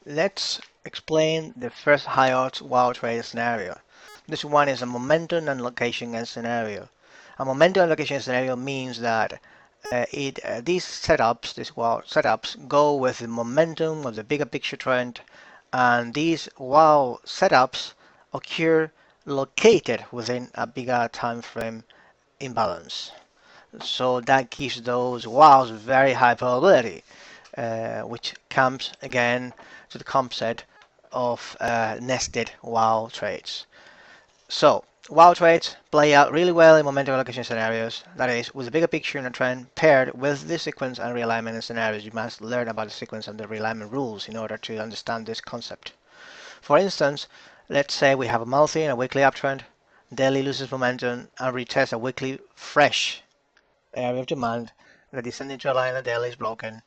Let's explain the first high odds WoW trade scenario. This one is a momentum and location and scenario. A momentum and location scenario means that these setups, these WoW setups, go with the momentum of the bigger picture trend, and these WoW setups occur located within a bigger time frame imbalance. So that gives those WoWs very high probability, which comes again to the concept of nested WoW trades. So WoW trades play out really well in momentum allocation scenarios, that is, with the bigger picture and a trend paired with the sequence and realignment scenarios. You must learn about the sequence and the realignment rules in order to understand this concept. For instance, let's say we have a monthly and a weekly uptrend, daily loses momentum and retests a weekly fresh area of demand, the descending trend line and the daily is broken,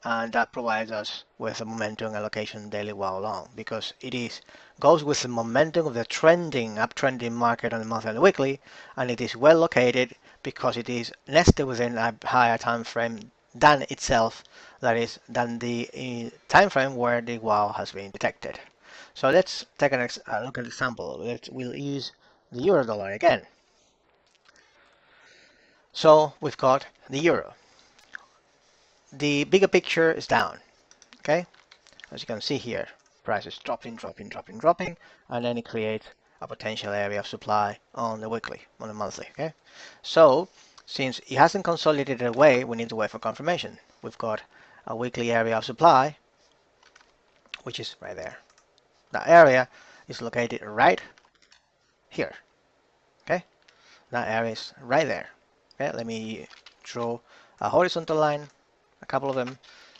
and that provides us with a momentum allocation daily while long, because it is goes with the momentum of the uptrending market on the monthly and the weekly, and it is well located because it is nested within a higher time frame than itself, that is, than the time frame where the WoW has been detected. So let's take a look at an example. We'll use the euro dollar again. So we've got the euro. The bigger picture is down. Okay, as you can see here, prices dropping, dropping, dropping, dropping, and then it creates a potential area of supply on the weekly, on the monthly. Okay, so since it hasn't consolidated away, we need to wait for confirmation. We've got a weekly area of supply, which is right there. That area is located right here. Okay, that area is right there. Okay, let me draw a horizontal line, a couple of them,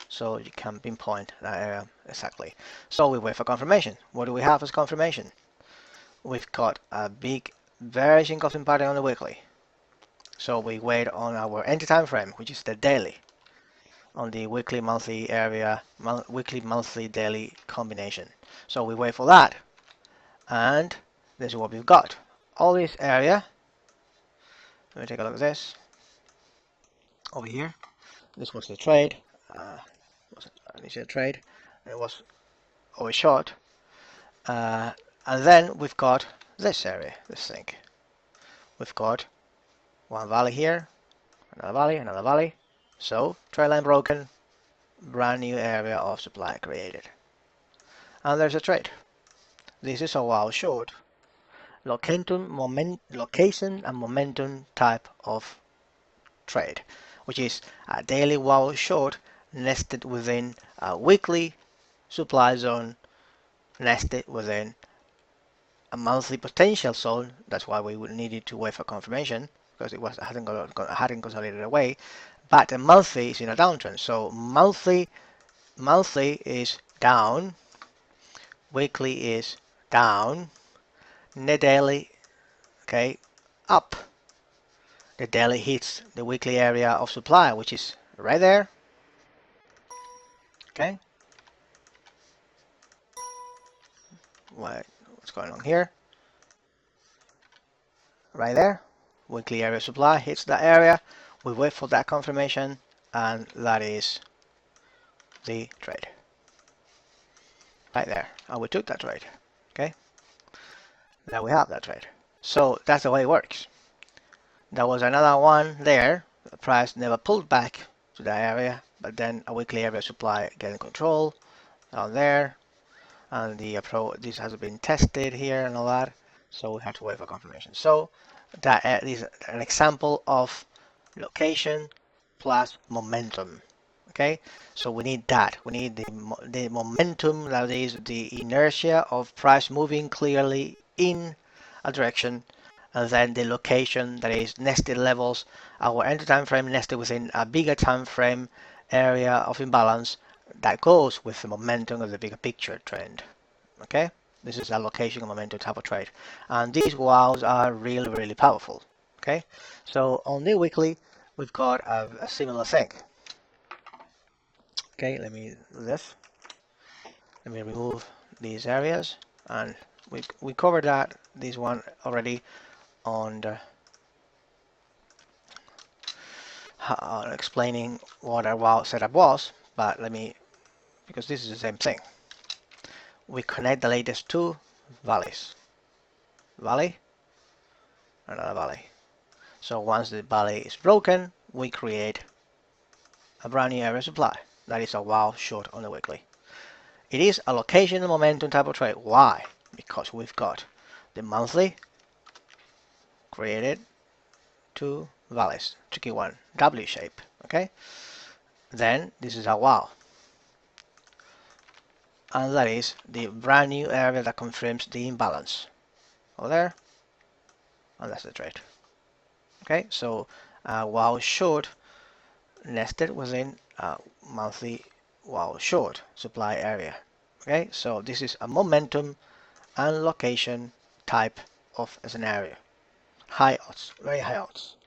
so you can pinpoint that area exactly. So we wait for confirmation. What do we have as confirmation? We've got a big bearish engulfing pattern on the weekly. So we wait on our entry time frame, which is the daily, on the weekly monthly area, weekly monthly daily combination. So we wait for that, and this is what we've got. All this area, let me take a look at this over here. This was the trade. Was an initial trade. It was overshot. And then we've got this area, this thing. We've got one valley here, another valley. So trend line broken, brand new area of supply created. And there's a trade. This is a WoW short, location and momentum type of trade, which is a daily WoW short nested within a weekly supply zone, nested within a monthly potential zone. That's why we would needed to wait for confirmation, because it hadn't consolidated away. But the monthly is in a downtrend, so monthly is down, weekly is down, the daily, okay, up. The daily hits the weekly area of supply, which is right there. Okay, what's going on here? Right there, weekly area of supply hits that area. We wait for that confirmation, and that is the trade right there, and we took that trade. Okay, now we have that trade. So that's the way it works. There was another one there. The price never pulled back to that area, but then a weekly area of supply getting control down there, and this has been tested here and all that. So we have to wait for confirmation. So that is an example of location plus momentum. Okay, so we need that. We need the momentum, that is the inertia of price moving clearly in a direction, and then the location, that is nested levels. Our entry time frame nested within a bigger time frame area of imbalance that goes with the momentum of the bigger picture trend. Okay, this is a location momentum type of trade, and these wows are really, really powerful. Okay, so on the weekly, we've got a similar thing. Okay, let me do this. Let me remove these areas, and we covered this one already on the explaining what our WoW setup was, but because this is the same thing. we connect the latest two valleys. Valley, another valley. So once the valley is broken, we create a brand new area supply. That is a WoW short on the weekly. It is a location and momentum type of trade. Why? Because we've got the monthly created two valleys, tricky one, W shape. Okay. Then this is a WoW, and that is the brand new area that confirms the imbalance. Over there, and that's the trade. Okay, so WoW short nested within a monthly WoW short supply area. Okay, so this is a momentum and location type of a scenario. High odds, very high odds.